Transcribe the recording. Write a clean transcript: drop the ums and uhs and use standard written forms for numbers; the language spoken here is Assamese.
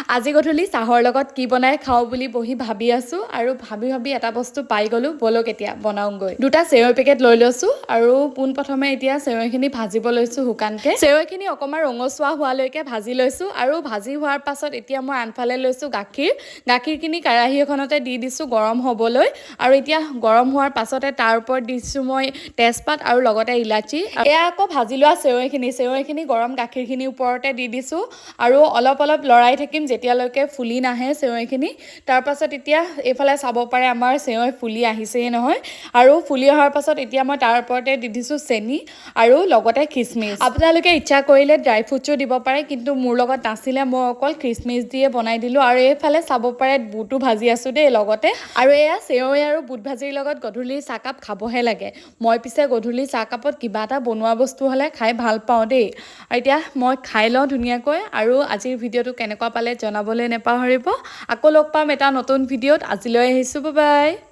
আজি গধূলি চাহৰ লগত কি বনাই খাওঁ বুলি বহি ভাবি আছো আৰু ভাবি এটা বস্তু পাই গলো বলক এতিয়া বনাওঁগৈ দুটা চেৱৈ পেকেট লৈ লৈছো আৰু পোন প্ৰথমে এতিয়া চেৱৈখিনি ভাজিব লৈছো শুকানকে চেৱৈখিনি অকমান ৰঙচুৱা হোৱালৈকে ভাজি লৈছো আৰু ভাজি হোৱাৰ পাছত এতিয়া মই আনফালে লৈছো গাখীৰখিনি কেৰাহী এখনতে দি দিছো গৰম হ'বলৈ আৰু এতিয়া গৰম হোৱাৰ পাছতে তাৰ ওপৰত দিছো মই তেজপাত আৰু লগতে ইলাচি এয়া আকৌ ভাজি লোৱা চেৱৈখিনি গৰম গাখীৰখিনিৰ ওপৰতে দি দিছো আৰু অলপ লৰাই থাকিম যেতিয়ালৈকে ফুলি নাহে চেৱৈখিনি তাৰ পাছত এতিয়া এইফালে চাব পাৰে আমাৰ চেৱৈ ফুলি আহিছেই নহয় আৰু ফুলি অহাৰ পাছত এতিয়া মই তাৰ ওপৰতে দি দিছো চেনি আৰু লগতে খিচমিচ আপোনালোকে ইচ্ছা কৰিলে ড্ৰাই ফ্ৰুটছো দিব পাৰে কিন্তু মোৰ লগত নাছিলে মই অকল খিচমিচ দিয়ে বনাই দিলো আৰু এইফালে চাব পাৰে বুটো ভাজি আছো দেই লগতে আৰু এয়া চেৱৈ আৰু বুট ভাজিৰ লগত গধূলি চাহকাপ খাবহে লাগে মই পিছে গধূলি চাহকাপত কিবা এটা বনোৱা বস্তু হ'লে খাই ভাল পাওঁ দেই আৰু এতিয়া মই খাই লওঁ ধুনীয়াকৈ আৰু আজিৰ ভিডিঅ'টো কেনেকুৱা পালে জনাবলৈ নেপাহৰিব আকৌ লগ পাম এটা নতুন ভিডিঅ'ত আজিলৈ আহিছো বাই বাই